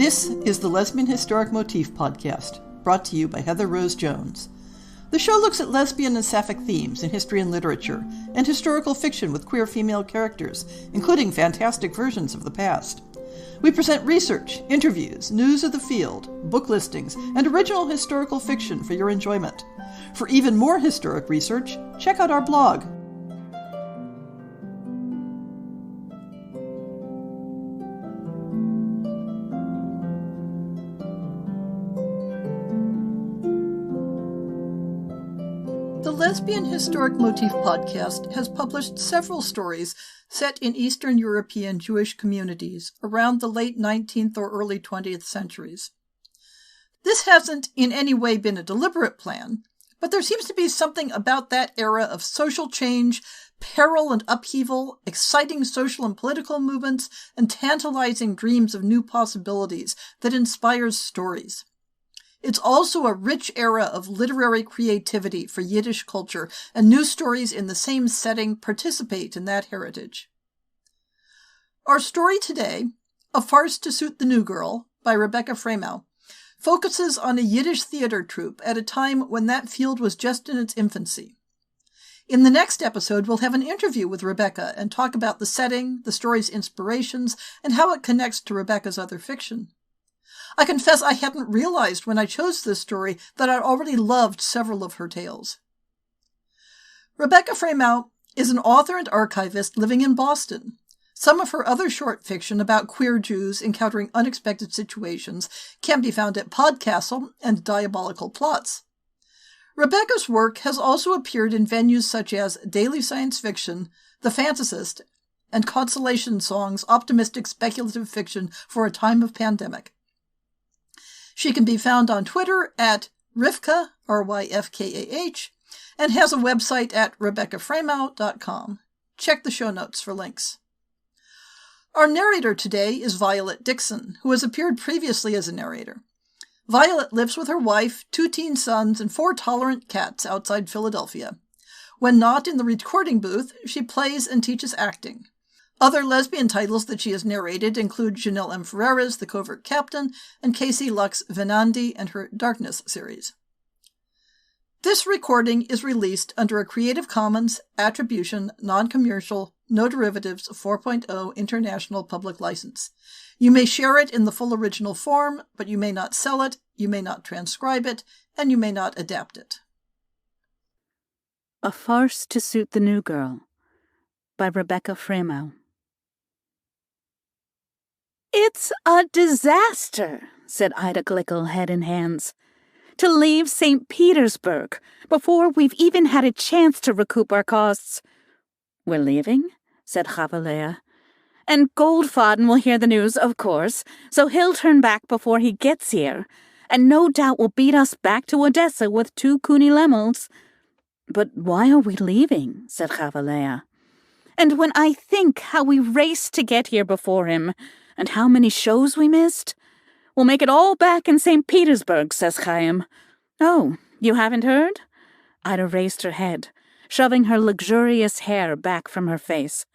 This is the Lesbian Historic Motif Podcast, brought to you by Heather Rose Jones. The show looks at lesbian and sapphic themes in history and literature, and historical fiction with queer female characters, including fantastic versions of the past. We present research, interviews, news of the field, book listings, and original historical fiction for your enjoyment. For even more historic research, check out our blog. The Lesbian Historic Motif Podcast has published several stories set in Eastern European Jewish communities around the late 19th or early 20th centuries. This hasn't in any way been a deliberate plan, but there seems to be something about that era of social change, peril and upheaval, exciting social and political movements, and tantalizing dreams of new possibilities that inspires stories. It's also a rich era of literary creativity for Yiddish culture, and new stories in the same setting participate in that heritage. Our story today, A Farce to Suit the New Girl, by Rebecca Fraimow, focuses on a Yiddish theater troupe at a time when that field was just in its infancy. In the next episode, we'll have an interview with Rebecca and talk about the setting, the story's inspirations, and how it connects to Rebecca's other fiction. I confess I hadn't realized when I chose this story that I'd already loved several of her tales. Rebecca Fraimow is an author and archivist living in Boston. Some of her other short fiction about queer Jews encountering unexpected situations can be found at Podcastle and Diabolical Plots. Rebecca's work has also appeared in venues such as Daily Science Fiction, The Fantasist, and Consolation Song's optimistic speculative fiction for a time of pandemic. She can be found on Twitter at Rivka, R-Y-F-K-A-H, and has a website at RebeccaFraimow.com. Check the show notes for links. Our narrator today is Violet Dixon, who has appeared previously as a narrator. Violet lives with her wife, 2 teen sons, and 4 tolerant cats outside Philadelphia. When not in the recording booth, she plays and teaches acting. Other lesbian titles that she has narrated include Janelle M. Ferreira's The Covert Captain and Casey Luck's Venandi and her Darkness series. This recording is released under a Creative Commons Attribution, Non-Commercial, No Derivatives 4.0 International Public License. You may share it in the full original form, but you may not sell it, you may not transcribe it, and you may not adapt it. A Farce to Suit the New Girl by Rebecca Fraimow. "It's a disaster," said Ida Glickle, head in hands. "To leave St. Petersburg before we've even had a chance to recoup our costs." "We're leaving?" said Chavalea. "And Goldfaden will hear the news, of course, so he'll turn back before he gets here, and no doubt will beat us back to Odessa with 2 Kuni Lemels." "But why are we leaving?" said Chavalea. "And when I think how we raced to get here before him, and how many shows we missed, we'll make it all back in St. Petersburg," says Chaim. "Oh, you haven't heard?" Ida raised her head, shoving her luxurious hair back from her face.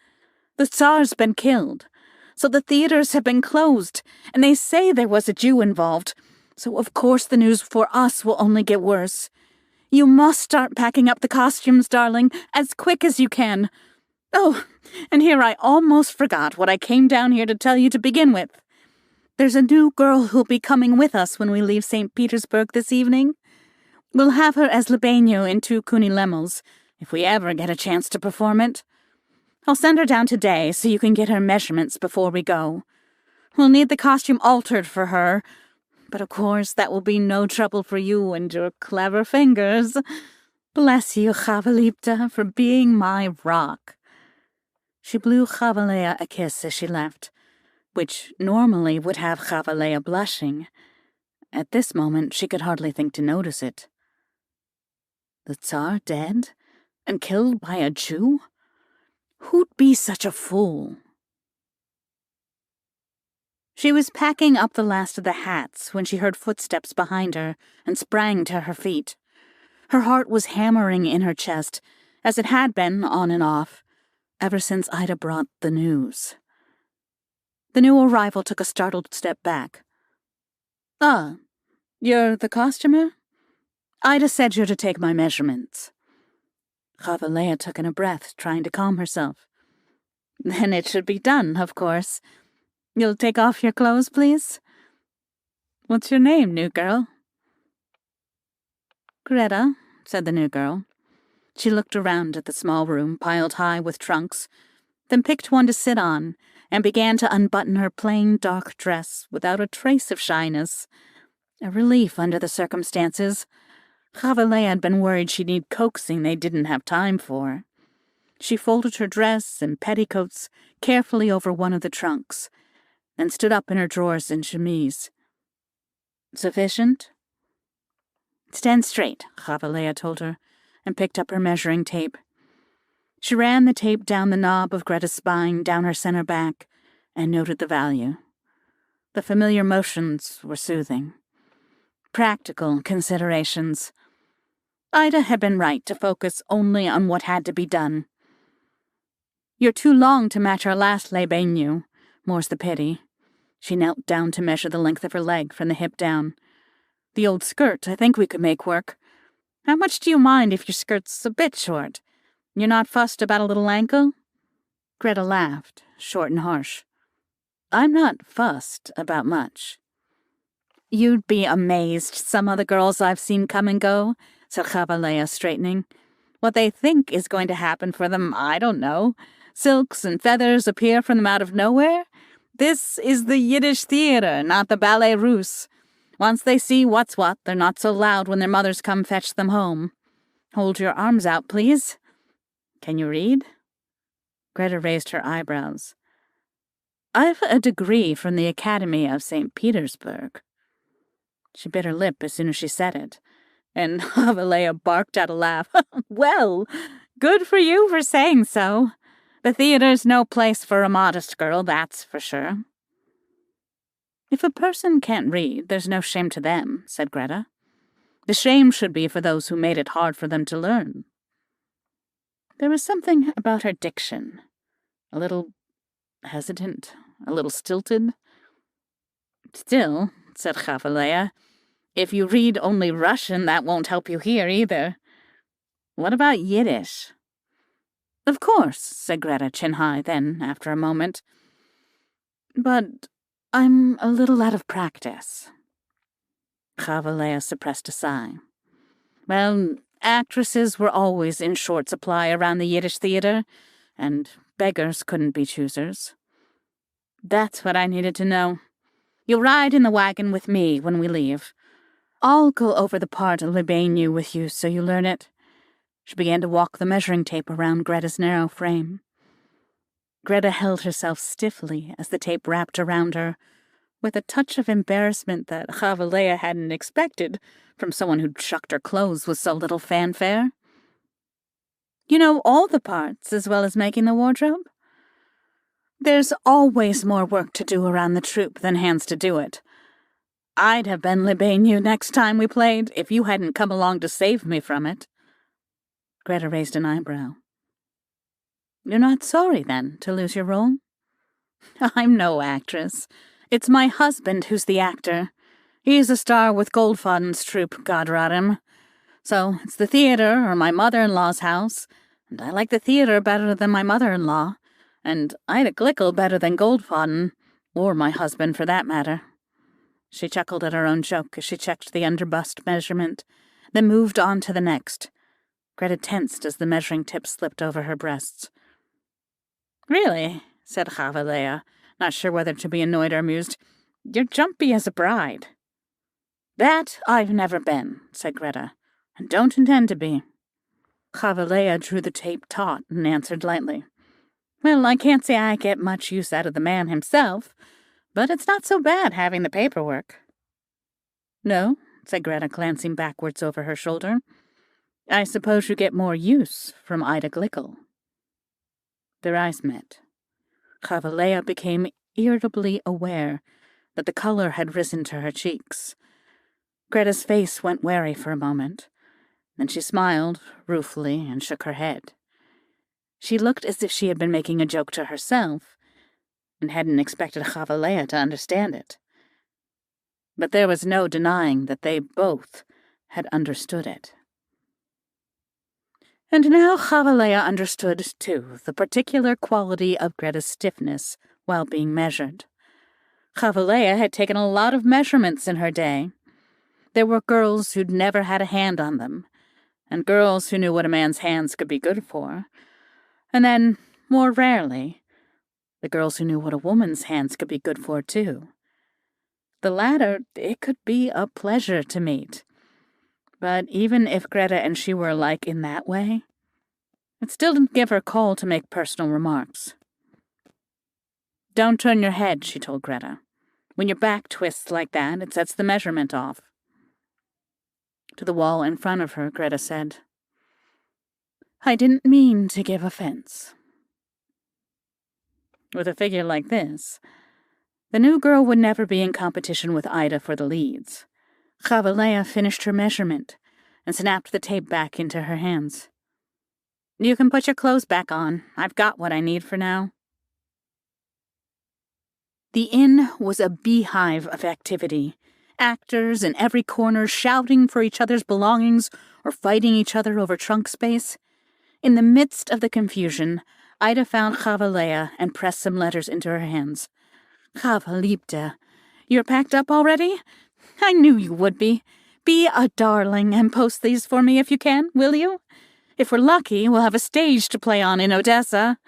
"The Tsar's been killed, so the theaters have been closed, and they say there was a Jew involved, so of course the news for us will only get worse. You must start packing up the costumes, darling, as quick as you can. Oh, and here I almost forgot what I came down here to tell you to begin with. There's a new girl who'll be coming with us when we leave St. Petersburg this evening. We'll have her as Libeno in 2 Kuni Lemels, if we ever get a chance to perform it. I'll send her down today so you can get her measurements before we go. We'll need the costume altered for her, but of course that will be no trouble for you and your clever fingers. Bless you, Chavalipta, for being my rock." She blew Chavalea a kiss as she left, which normally would have Chavalea blushing. At this moment she could hardly think to notice it. The Tsar dead? And killed by a Jew? Who'd be such a fool? She was packing up the last of the hats when she heard footsteps behind her and sprang to her feet. Her heart was hammering in her chest, as it had been on and off, ever since Ida brought the news. The new arrival took a startled step back, Ah, you're the costumer? Ida said you're to take my measurements. Chavalea took in a breath, trying to calm herself. Then it should be done, of course. You'll take off your clothes, please? What's your name, new girl? Greta, said the new girl. She looked around at the small room piled high with trunks, then picked one to sit on, and began to unbutton her plain dark dress without a trace of shyness. A relief under the circumstances. Chavalea had been worried she'd need coaxing they didn't have time for. She folded her dress and petticoats carefully over one of the trunks, then stood up in her drawers and chemise. Sufficient? Stand straight, Chavalea told her, and picked up her measuring tape. She ran the tape down the knob of Greta's spine, down her center back, and noted the value. The familiar motions were soothing. Practical considerations. Ida had been right to focus only on what had to be done. You're too long to match our last Les Baignoux, more's the pity. She knelt down to measure the length of her leg from the hip down. The old skirt I think we could make work. How much do you mind if your skirt's a bit short? You're not fussed about a little ankle? Greta laughed, short and harsh. I'm not fussed about much. You'd be amazed, some of the girls I've seen come and go, said Chavalea, straightening. What they think is going to happen for them, I don't know. Silks and feathers appear from them out of nowhere. This is the Yiddish theater, not the Ballet Russe. Once they see what's what, they're not so loud when their mothers come fetch them home. Hold your arms out, please. Can you read? Greta raised her eyebrows. I've a degree from the Academy of St. Petersburg. She bit her lip as soon as she said it, and Chavalea barked out a laugh. Well, good for you for saying so. The theater's no place for a modest girl, that's for sure. If a person can't read, there's no shame to them, said Greta. The shame should be for those who made it hard for them to learn. There was something about her diction, a little hesitant, a little stilted. Still, said Chavalea, if you read only Russian, that won't help you here either. What about Yiddish? Of course, said Greta, chin high, then, after a moment. But I'm a little out of practice. Chavalea suppressed a sigh. Well, actresses were always in short supply around the Yiddish theater, and beggars couldn't be choosers. That's what I needed to know. You'll ride in the wagon with me when we leave. I'll go over the part of Les Baignoux with you so you learn it. She began to walk the measuring tape around Greta's narrow frame. Greta held herself stiffly as the tape wrapped around her, with a touch of embarrassment that Chavalea hadn't expected from someone who'd chucked her clothes with so little fanfare. You know all the parts as well as making the wardrobe? There's always more work to do around the troupe than hands to do it. I'd have been Les Baignoux next time we played if you hadn't come along to save me from it. Greta raised an eyebrow. You're not sorry, then, to lose your role? I'm no actress. It's my husband who's the actor. He's a star with Goldfaden's troupe, God rot him. So it's the theater or my mother-in-law's house, and I like the theater better than my mother-in-law, and Ida Glickle better than Goldfaden, or my husband for that matter. She chuckled at her own joke as she checked the underbust measurement, then moved on to the next. Greta tensed as the measuring tip slipped over her breasts. Really, said Chavalea, not sure whether to be annoyed or amused. You're jumpy as a bride. That I've never been, said Greta, and don't intend to be. Chavalea drew the tape taut and answered lightly. Well, I can't say I get much use out of the man himself, but it's not so bad having the paperwork. No, said Greta, glancing backwards over her shoulder. I suppose you get more use from Ida Glickle. Their eyes met. Chavalea became irritably aware that the color had risen to her cheeks. Greta's face went wary for a moment. Then she smiled, ruefully, and shook her head. She looked as if she had been making a joke to herself, and hadn't expected Chavalea to understand it. But there was no denying that they both had understood it. And now Chavalea understood, too, the particular quality of Greta's stiffness while being measured. Chavalea had taken a lot of measurements in her day. There were girls who'd never had a hand on them, and girls who knew what a man's hands could be good for. And then, more rarely, the girls who knew what a woman's hands could be good for, too. The latter, it could be a pleasure to meet. But even if Greta and she were alike in that way, it still didn't give her call to make personal remarks. "Don't turn your head," she told Greta. "When your back twists like that, it sets the measurement off." To the wall in front of her, Greta said, "I didn't mean to give offense." With a figure like this, the new girl would never be in competition with Ida for the leads. Chavalea finished her measurement and snapped the tape back into her hands. "You can put your clothes back on. I've got what I need for now." The inn was a beehive of activity. Actors in every corner shouting for each other's belongings or fighting each other over trunk space. In the midst of the confusion, Ida found Chavalea and pressed some letters into her hands. "Chavaliebte, you're packed up already? I knew you would be. Be a darling and post these for me if you can, will you? If we're lucky, we'll have a stage to play on in Odessa."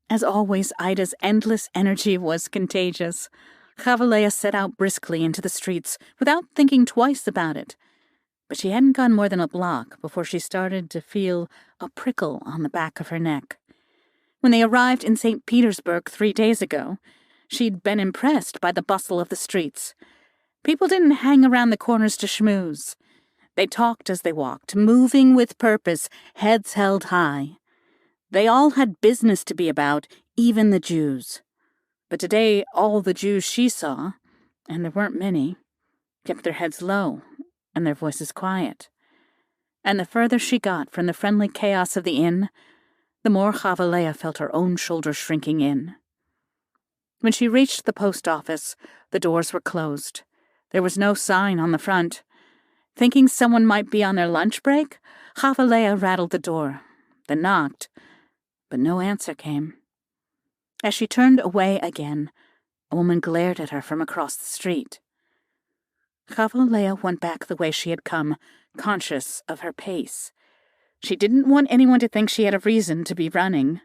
As always, Ida's endless energy was contagious. Chavalea set out briskly into the streets without thinking twice about it. But she hadn't gone more than a block before she started to feel a prickle on the back of her neck. When they arrived in St. Petersburg 3 days ago, she'd been impressed by the bustle of the streets. People didn't hang around the corners to schmooze. They talked as they walked, moving with purpose, heads held high. They all had business to be about, even the Jews. But today, all the Jews she saw, and there weren't many, kept their heads low and their voices quiet. And the further she got from the friendly chaos of the inn, the more Chavalea felt her own shoulders shrinking in. When she reached the post office, the doors were closed. There was no sign on the front. Thinking someone might be on their lunch break, Chavalea rattled the door, then knocked, but no answer came. As she turned away again, a woman glared at her from across the street. Chavalea went back the way she had come, conscious of her pace. She didn't want anyone to think she had a reason to be running.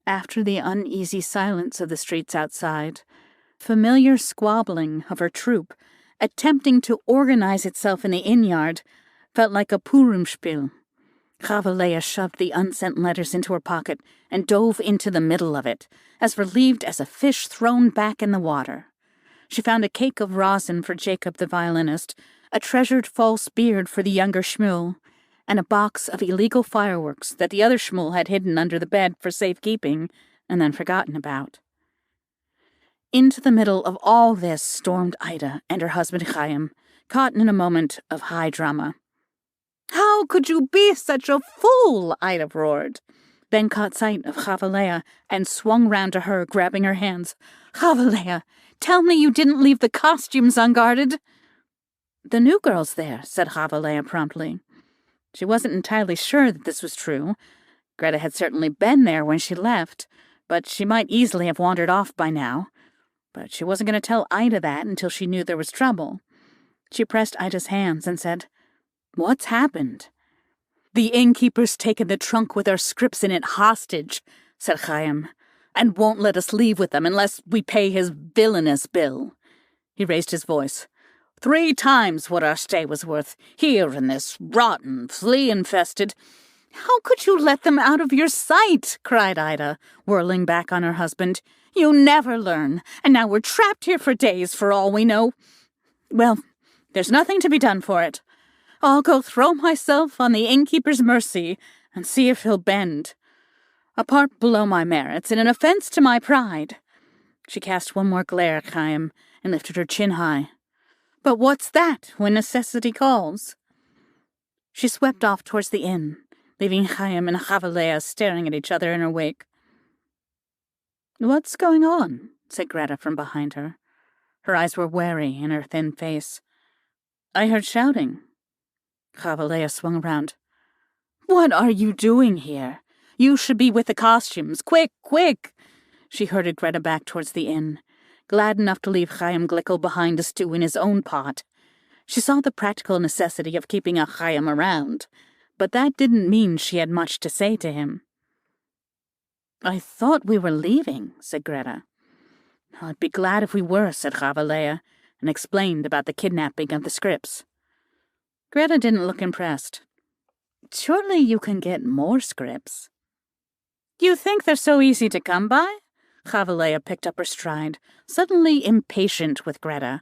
After the uneasy silence of the streets outside, familiar squabbling of her troop, attempting to organize itself in the inn-yard, felt like a Purimspiel. Chavalea shoved the unsent letters into her pocket and dove into the middle of it, as relieved as a fish thrown back in the water. She found a cake of rosin for Jacob the violinist, a treasured false beard for the younger Shmuel, and a box of illegal fireworks that the other Shmuel had hidden under the bed for safekeeping and then forgotten about. Into the middle of all this stormed Ida and her husband Chaim, caught in a moment of high drama. "How could you be such a fool?" Ida roared, then caught sight of Chavalea and swung round to her, grabbing her hands. "Chavalea, tell me you didn't leave the costumes unguarded." "The new girl's there," said Chavalea promptly. She wasn't entirely sure that this was true. Greta had certainly been there when she left, but she might easily have wandered off by now. But she wasn't going to tell Ida that until she knew there was trouble. She pressed Ida's hands and said, "What's happened?" "The innkeeper's taken the trunk with our scripts in it hostage," said Chaim, "and won't let us leave with them unless we pay his villainous bill." He raised his voice. 3 times what our stay was worth, here in this rotten, flea-infested—" "How could you let them out of your sight?" cried Ida, whirling back on her husband. "You never learn, and now we're trapped here for days for all we know. Well, there's nothing to be done for it. I'll go throw myself on the innkeeper's mercy and see if he'll bend. A part below my merits and an offense to my pride." She cast one more glare at Chaim and lifted her chin high. "But what's that when necessity calls?" She swept off towards the inn, leaving Chaim and Chavalea staring at each other in her wake. "What's going on?" said Greta from behind her. Her eyes were wary in her thin face. "I heard shouting." Chavalea swung around. "What are you doing here? You should be with the costumes. Quick, quick!" She herded Greta back towards the inn, glad enough to leave Chaim Glickel behind to stew in his own pot. She saw the practical necessity of keeping a Chaim around, but that didn't mean she had much to say to him. "I thought we were leaving," said Greta. "I'd be glad if we were," said Chavalea, and explained about the kidnapping of the scripts. Greta didn't look impressed. "Surely you can get more scripts." "You think they're so easy to come by?" Chavalea picked up her stride, suddenly impatient with Greta.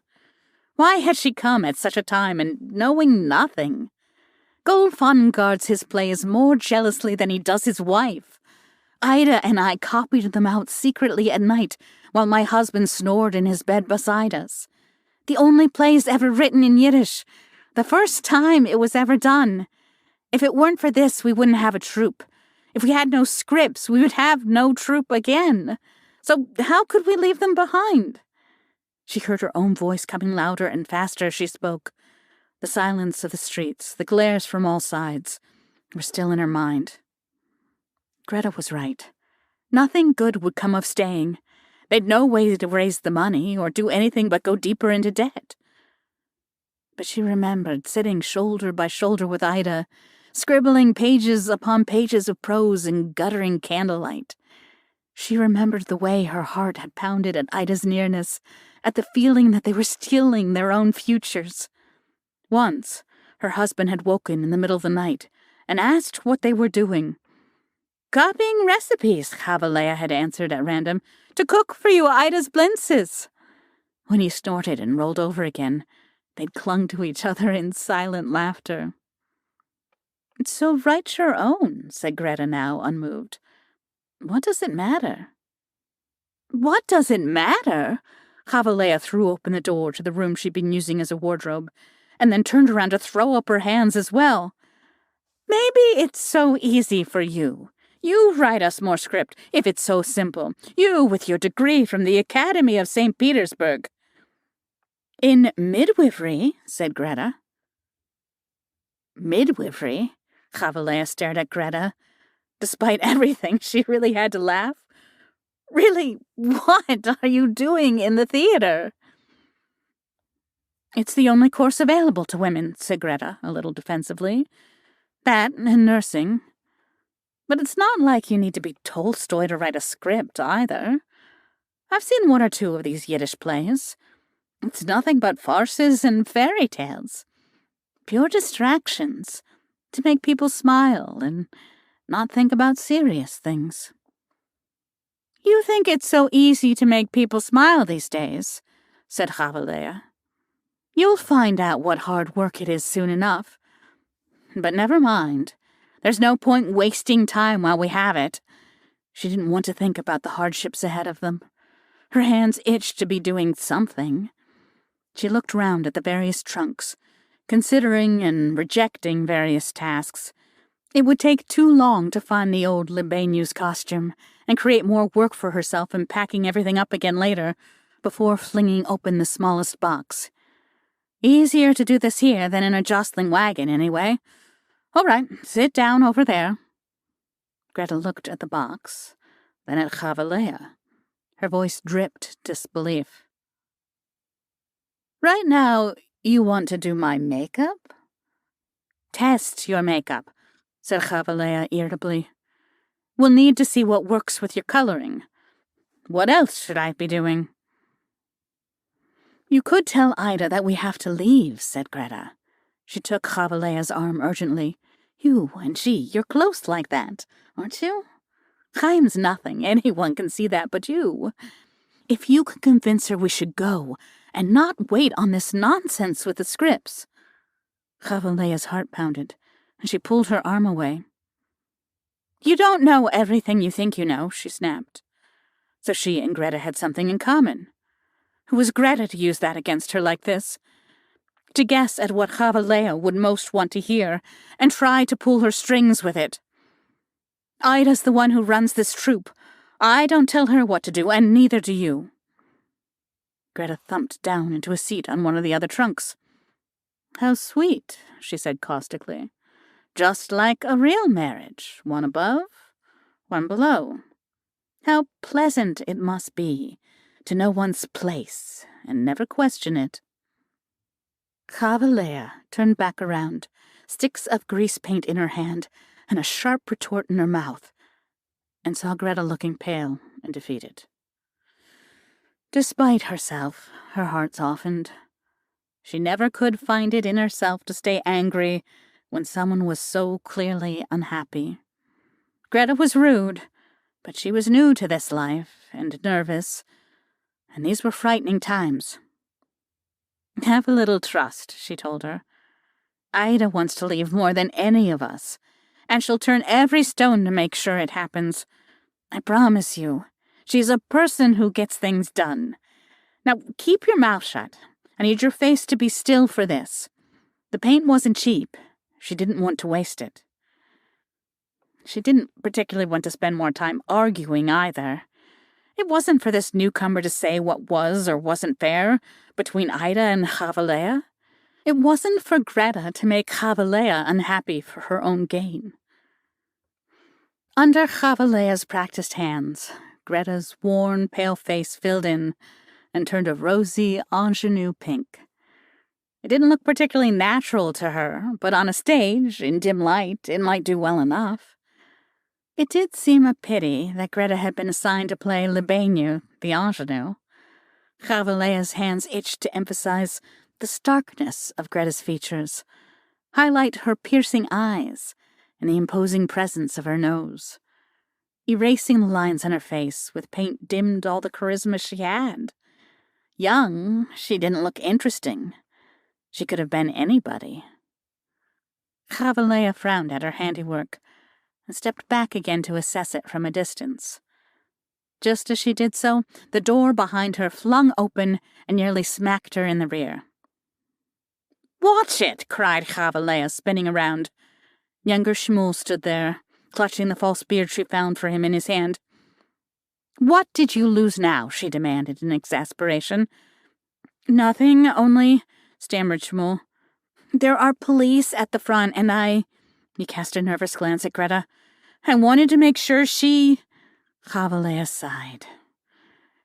Why had she come at such a time and knowing nothing? Goldfon guards his plays more jealously than he does his wife. Ida and I copied them out secretly at night while my husband snored in his bed beside us. The only plays ever written in Yiddish. The first time it was ever done. If it weren't for this, we wouldn't have a troupe. If we had no scripts, we would have no troupe again. So how could we leave them behind? She heard her own voice coming louder and faster as she spoke. The silence of the streets, the glares from all sides, were still in her mind. Greta was right. Nothing good would come of staying. They'd no way to raise the money or do anything but go deeper into debt. But she remembered sitting shoulder by shoulder with Ida, scribbling pages upon pages of prose in guttering candlelight. She remembered the way her heart had pounded at Ida's nearness, at the feeling that they were stealing their own futures. Once, her husband had woken in the middle of the night and asked what they were doing. "Copying recipes," Chavalea had answered at random, "to cook for you Ida's blintzes." When he snorted and rolled over again, they'd clung to each other in silent laughter. "So write your own," said Greta now, unmoved. "What does it matter?" "What does it matter?" Chavalea threw open the door to the room she'd been using as a wardrobe, and then turned around to throw up her hands as well. "Maybe it's so easy for you. You write us more script, if it's so simple. You, with your degree from the Academy of St. Petersburg." "In midwifery," said Greta. "Midwifery?" Chavalea stared at Greta. Despite everything, she really had to laugh. "Really, what are you doing in the theater?" "It's the only course available to women," said Greta, a little defensively. "That and nursing. But it's not like you need to be Tolstoy to write a script, either. I've seen one or two of these Yiddish plays. It's nothing but farces and fairy tales. Pure distractions, to make people smile and not think about serious things." "You think it's so easy to make people smile these days," said Chavalea. "You'll find out what hard work it is soon enough. But never mind. There's no point wasting time while we have it." She didn't want to think about the hardships ahead of them. Her hands itched to be doing something. She looked round at the various trunks, considering and rejecting various tasks. It would take too long to find the old Libénu's costume and create more work for herself in packing everything up again later, before flinging open the smallest box. Easier to do this here than in a jostling wagon, anyway. "All right, sit down over there." Greta looked at the box, then at Chavalea. Her voice dripped disbelief. "Right now, you want to do my makeup?" "Test your makeup," said Chavalea irritably. "We'll need to see what works with your coloring. What else should I be doing?" "You could tell Ida that we have to leave," said Greta. She took Chavalea's arm urgently. "You and you're close like that, aren't you? Chaim's nothing, anyone can see that but you. If you could convince her we should go, and not wait on this nonsense with the scripts." Chavalea's heart pounded, and she pulled her arm away. "You don't know everything you think you know," she snapped. So she and Greta had something in common. Who was Greta to use that against her like this? To guess at what Chavalea would most want to hear, and try to pull her strings with it. "Ida's the one who runs this troupe. I don't tell her what to do, and neither do you." Greta thumped down into a seat on one of the other trunks. "How sweet," she said caustically. "Just like a real marriage, one above, one below. How pleasant it must be to know one's place and never question it." Chavalea turned back around, sticks of grease paint in her hand and a sharp retort in her mouth, and saw Greta looking pale and defeated. Despite herself, her heart softened. She never could find it in herself to stay angry when someone was so clearly unhappy. Greta was rude, but she was new to this life and nervous, and these were frightening times. "Have a little trust," she told her. "Ida wants to leave more than any of us, and she'll turn every stone to make sure it happens. I promise you, she's a person who gets things done. Now, keep your mouth shut. I need your face to be still for this. The paint wasn't cheap. She didn't want to waste it." She didn't particularly want to spend more time arguing either. It wasn't for this newcomer to say what was or wasn't fair between Ida and Chavalea. It wasn't for Greta to make Chavalea unhappy for her own gain. Under Chavalea's practiced hands, Greta's worn, pale face filled in and turned a rosy ingenue pink. It didn't look particularly natural to her, but on a stage, in dim light, it might do well enough. It did seem a pity that Greta had been assigned to play Libénu, the ingenue. Chavalea's hands itched to emphasize the starkness of Greta's features, highlight her piercing eyes and the imposing presence of her nose. Erasing the lines on her face with paint dimmed all the charisma she had. Young, she didn't look interesting. She could have been anybody. Chavalea frowned at her handiwork and stepped back again to assess it from a distance. Just as she did so, the door behind her flung open and nearly smacked her in the rear. "Watch it!" cried Chavalea, spinning around. Younger Shmuel stood there, clutching the false beard she found for him in his hand. "What did you lose now?" she demanded in exasperation. "Nothing, only," stammered Shmuel. "There are police at the front, and He cast a nervous glance at Greta. "I wanted to make sure she—" Chavalea sighed.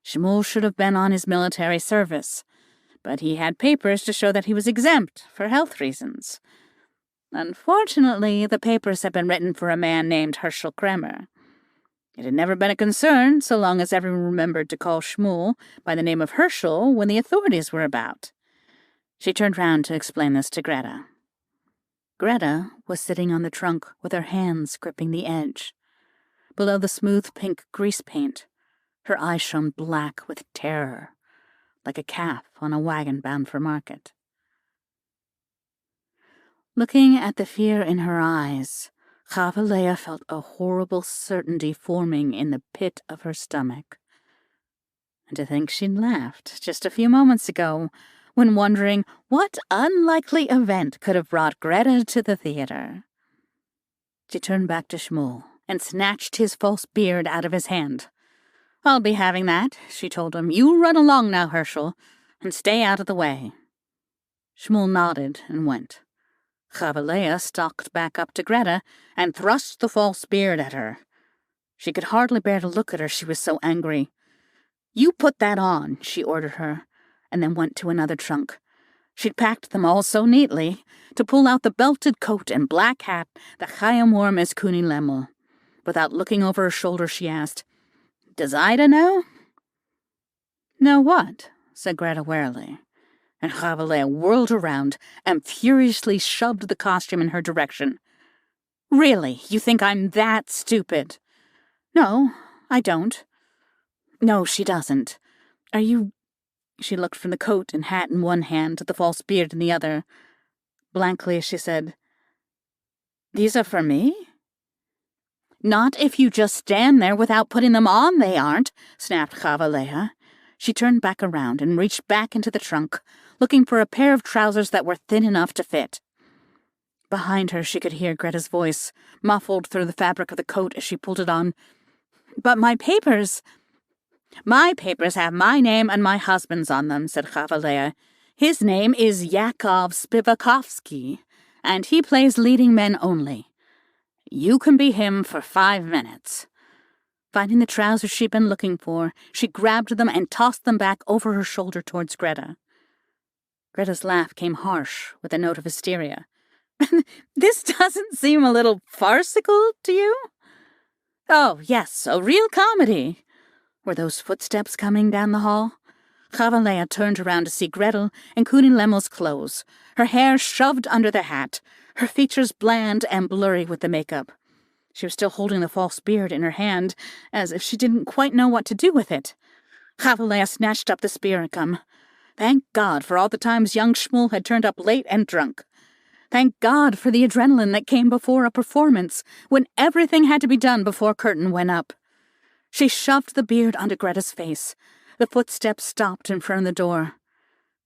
Shmuel should have been on his military service, but he had papers to show that he was exempt for health reasons. Unfortunately, the papers had been written for a man named Herschel Kremer. It had never been a concern so long as everyone remembered to call Shmuel by the name of Herschel when the authorities were about. She turned round to explain this to Greta. Greta was sitting on the trunk with her hands gripping the edge. Below the smooth pink grease paint, her eyes shone black with terror, like a calf on a wagon bound for market. Looking at the fear in her eyes, Chavalea felt a horrible certainty forming in the pit of her stomach. And to think she'd laughed just a few moments ago when wondering what unlikely event could have brought Greta to the theater. She turned back to Shmuel and snatched his false beard out of his hand. "I'll be having that," she told him. "You run along now, Herschel, and stay out of the way." Shmuel nodded and went. Chavalea stalked back up to Greta and thrust the false beard at her. She could hardly bear to look at her, she was so angry. "You put that on," she ordered her, and then went to another trunk. She'd packed them all so neatly to pull out the belted coat and black hat that Chaim wore as Kuni Lemel. Without looking over her shoulder, she asked, "Does Ida know?" "Know what?" said Greta warily. And Chavalea whirled around and furiously shoved the costume in her direction. "Really, you think I'm that stupid?" "No, I don't." "No, she doesn't. Are you—" She looked from the coat and hat in one hand to the false beard in the other. Blankly, she said, "These are for me?" "Not if you just stand there without putting them on, they aren't," snapped Chavalea. She turned back around and reached back into the trunk, looking for a pair of trousers that were thin enough to fit. Behind her, she could hear Greta's voice, muffled through the fabric of the coat as she pulled it on. "But my papers—" My papers have my name and my husband's on them, said Chavalea. His name is Yakov Spivakovsky, and he plays leading men only. You can be him for 5 minutes. Finding the trousers she'd been looking for, she grabbed them and tossed them back over her shoulder towards Greta. Greta's laugh came harsh, with a note of hysteria. This doesn't seem a little farcical to you? Oh, yes, a real comedy. Were those footsteps coming down the hall? Chavalea turned around to see Gretel in Kunilemo's clothes, her hair shoved under the hat, her features bland and blurry with the makeup. She was still holding the false beard in her hand, as if she didn't quite know what to do with it. Chavalea snatched up the spear and come. Thank God for all the times young Shmuel had turned up late and drunk. Thank God for the adrenaline that came before a performance, when everything had to be done before curtain went up. She shoved the beard onto Greta's face. The footsteps stopped in front of the door.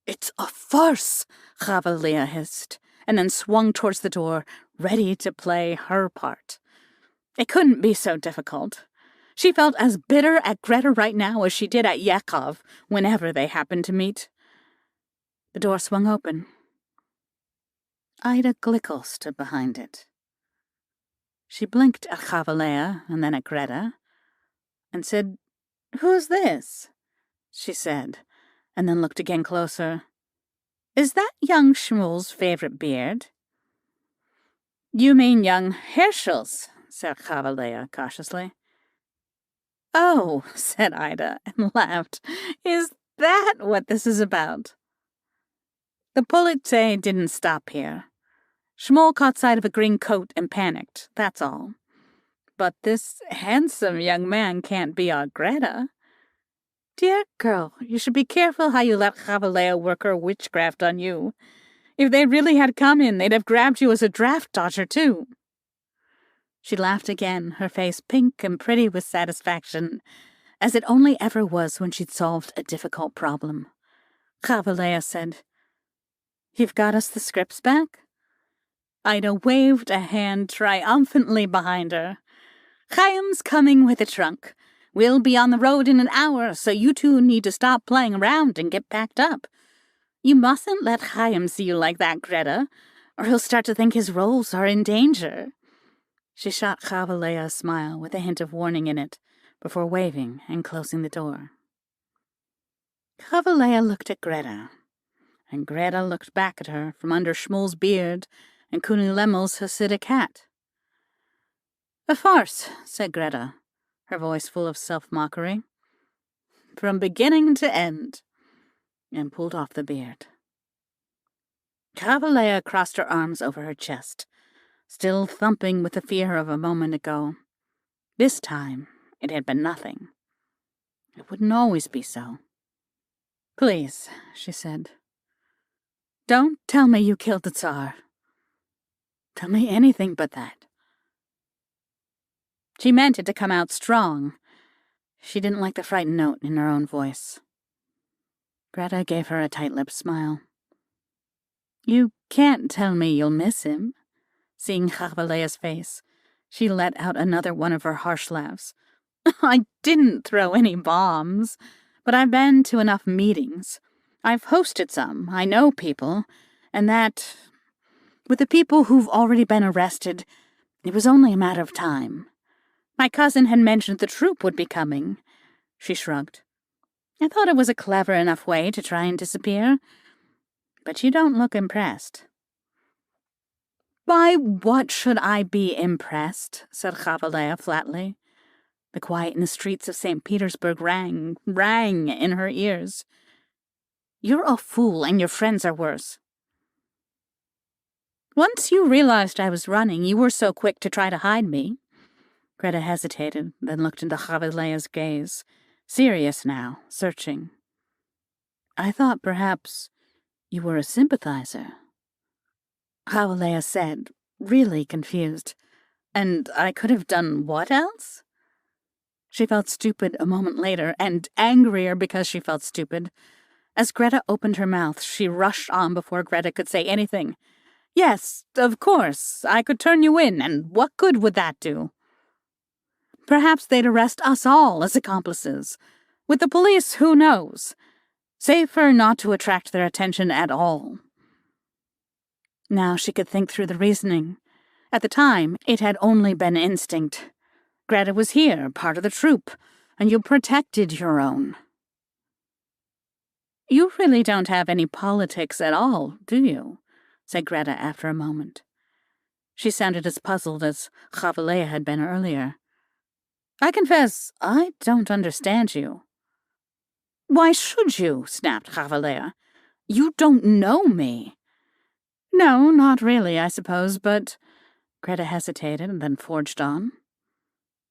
It's a farce, Chavalea hissed, and then swung towards the door, ready to play her part. It couldn't be so difficult. She felt as bitter at Greta right now as she did at Yakov whenever they happened to meet. The door swung open. Ida Glickel stood behind it. She blinked at Chavalea and then at Greta, and said, "Who's this?" she said, and then looked again closer. "Is that young Shmuel's favorite beard?" "You mean young Herschel's," said Chavalea cautiously. "Oh," said Ida, and laughed. "Is that what this is about?" The polite didn't stop here. Shmuel caught sight of a green coat and panicked, that's all. But this handsome young man can't be our Greta. Dear girl, you should be careful how you let Chavalea work her witchcraft on you. If they really had come in, they'd have grabbed you as a draft dodger, too. She laughed again, her face pink and pretty with satisfaction, as it only ever was when she'd solved a difficult problem. Chavalea said, "You've got us the scripts back?" Ida waved a hand triumphantly behind her. "Chaim's coming with a trunk. We'll be on the road in an hour, so you two need to stop playing around and get packed up. You mustn't let Chaim see you like that, Greta, or he'll start to think his roles are in danger." She shot Chavalea a smile with a hint of warning in it, before waving and closing the door. Chavalea looked at Greta, and Greta looked back at her from under Shmuel's beard and Kunilemo's Hasidic hat. "A farce," said Greta, her voice full of self-mockery. "From beginning to end," and pulled off the beard. Chavalea crossed her arms over her chest, still thumping with the fear of a moment ago. This time, it had been nothing. It wouldn't always be so. "Please," she said, "don't tell me you killed the Tsar. Tell me anything but that." She meant it to come out strong. She didn't like the frightened note in her own voice. Greta gave her a tight-lipped smile. "You can't tell me you'll miss him." Seeing Chavalea's face, she let out another one of her harsh laughs. "I didn't throw any bombs, but I've been to enough meetings. I've hosted some, I know people, and that, with the people who've already been arrested, it was only a matter of time. My cousin had mentioned the troupe would be coming." She shrugged. "I thought it was a clever enough way to try and disappear. But you don't look impressed." "By what should I be impressed?" said Chavalea flatly. The quiet in the streets of St. Petersburg rang in her ears. "You're a fool, and your friends are worse." "Once you realized I was running, you were so quick to try to hide me." Greta hesitated, then looked into Chavalea's gaze, serious now, searching. "I thought perhaps you were a sympathizer." Chavalea said, really confused. "And I could have done what else?" She felt stupid a moment later, and angrier because she felt stupid. As Greta opened her mouth, she rushed on before Greta could say anything. "Yes, of course, I could turn you in, and what good would that do?" "Perhaps they'd arrest us all as accomplices. With the police, who knows? Safer not to attract their attention at all. Now she could think through the reasoning. At the time, it had only been instinct. Greta was here, part of the troupe, and you protected your own. You really don't have any politics at all, do you? Said Greta after a moment. She sounded as puzzled as Chavaleya had been earlier. I confess, I don't understand you. Why should you? Snapped Chavaleya. You don't know me. No, not really, I suppose, but... Greta hesitated and then forged on.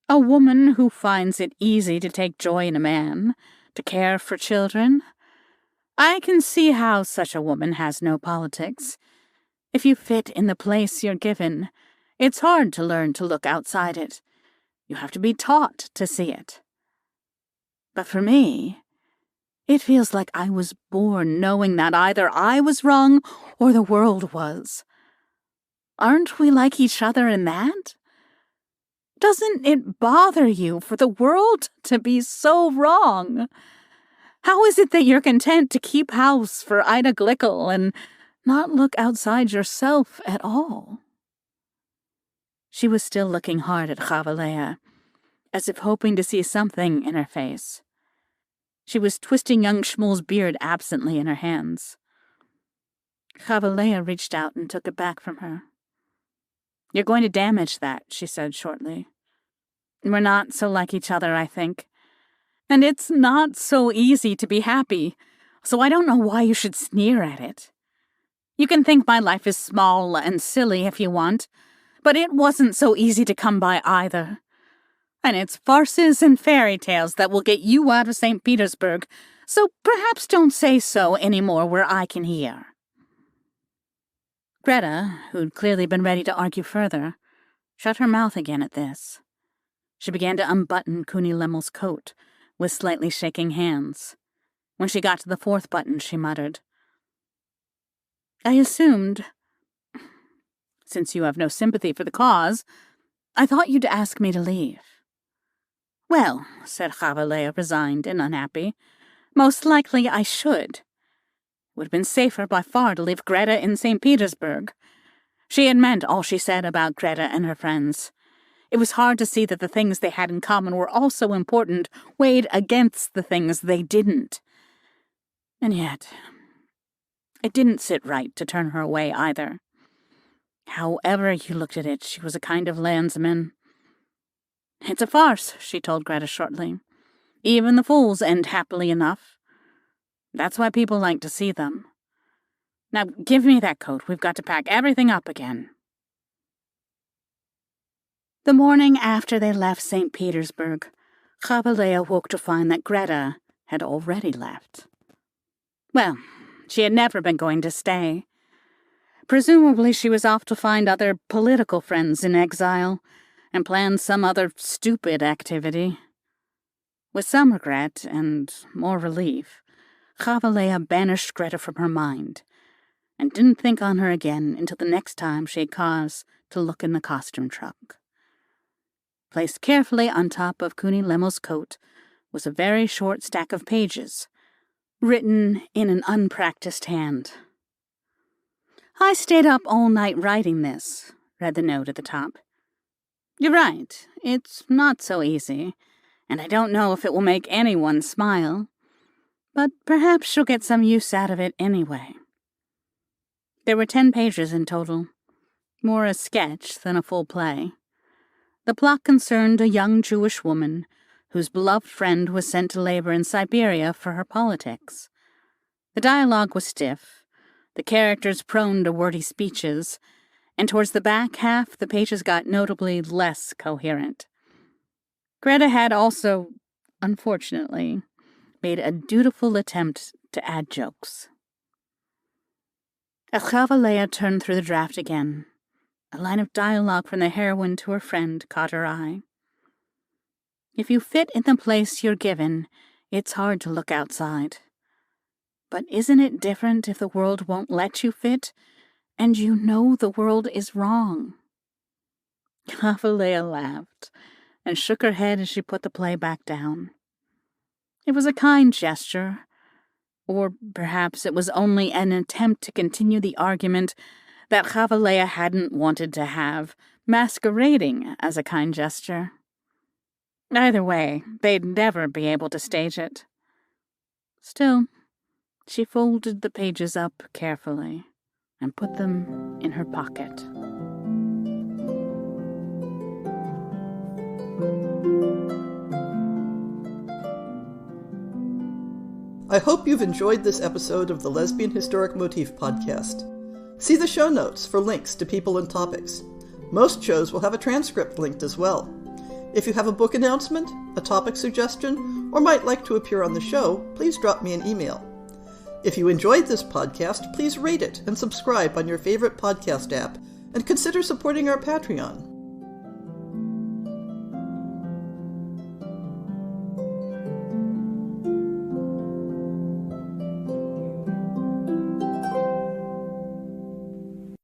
A woman who finds it easy to take joy in a man, to care for children. I can see how such a woman has no politics. If you fit in the place you're given, it's hard to learn to look outside it. You have to be taught to see it. But for me, it feels like I was born knowing that either I was wrong or the world was. Aren't we like each other in that? Doesn't it bother you for the world to be so wrong? How is it that you're content to keep house for Ida Glickel and not look outside yourself at all? She was still looking hard at Chavaleya, as if hoping to see something in her face. She was twisting young Shmuel's beard absently in her hands. Chavaleya reached out and took it back from her. You're going to damage that, she said shortly. We're not so like each other, I think. And it's not so easy to be happy, so I don't know why you should sneer at it. You can think my life is small and silly if you want, but it wasn't so easy to come by either. And it's farces and fairy tales that will get you out of St. Petersburg, so perhaps don't say so anymore where I can hear. Greta, who'd clearly been ready to argue further, shut her mouth again at this. She began to unbutton Kuni Lemmel's coat with slightly shaking hands. When she got to the fourth button, she muttered, I assumed, since you have no sympathy for the cause, I thought you'd ask me to leave. Well, said Chavaleya, resigned and unhappy, most likely I should. It would have been safer by far to leave Greta in St. Petersburg. She had meant all she said about Greta and her friends. It was hard to see that the things they had in common were also important, weighed against the things they didn't. And yet, it didn't sit right to turn her away either. However you looked at it, she was a kind of landsman. It's a farce, she told Greta shortly. Even the fools end happily enough. That's why people like to see them. Now give me that coat. We've got to pack everything up again. The morning after they left St. Petersburg, Chavaleya woke to find that Greta had already left. Well, she had never been going to stay. Presumably she was off to find other political friends in exile and plan some other stupid activity. With some regret and more relief, Chavaleya banished Greta from her mind and didn't think on her again until the next time she had cause to look in the costume trunk. Placed carefully on top of Kuni Lemmel's coat was a very short stack of pages, written in an unpracticed hand. I stayed up all night writing this, read the note at the top. You're right, it's not so easy, and I don't know if it will make anyone smile, but perhaps you'll get some use out of it anyway. There were 10 pages in total, more a sketch than a full play. The plot concerned a young Jewish woman whose beloved friend was sent to labor in Siberia for her politics. The dialogue was stiff, the characters prone to wordy speeches, and towards the back half the pages got notably less coherent. Greta had also, unfortunately, made a dutiful attempt to add jokes. As Chavaleya turned through the draft again, a line of dialogue from the heroine to her friend caught her eye. If you fit in the place you're given, it's hard to look outside. But isn't it different if the world won't let you fit, and you know the world is wrong? Chavaleya laughed and shook her head as she put the play back down. It was a kind gesture. Or perhaps it was only an attempt to continue the argument that Chavalea hadn't wanted to have, masquerading as a kind gesture. Either way, they'd never be able to stage it. Still, she folded the pages up carefully and put them in her pocket. I hope you've enjoyed this episode of the Lesbian Historic Motif Podcast. See the show notes for links to people and topics. Most shows will have a transcript linked as well. If you have a book announcement, a topic suggestion, or might like to appear on the show, please drop me an email. If you enjoyed this podcast, please rate it and subscribe on your favorite podcast app, and consider supporting our Patreon.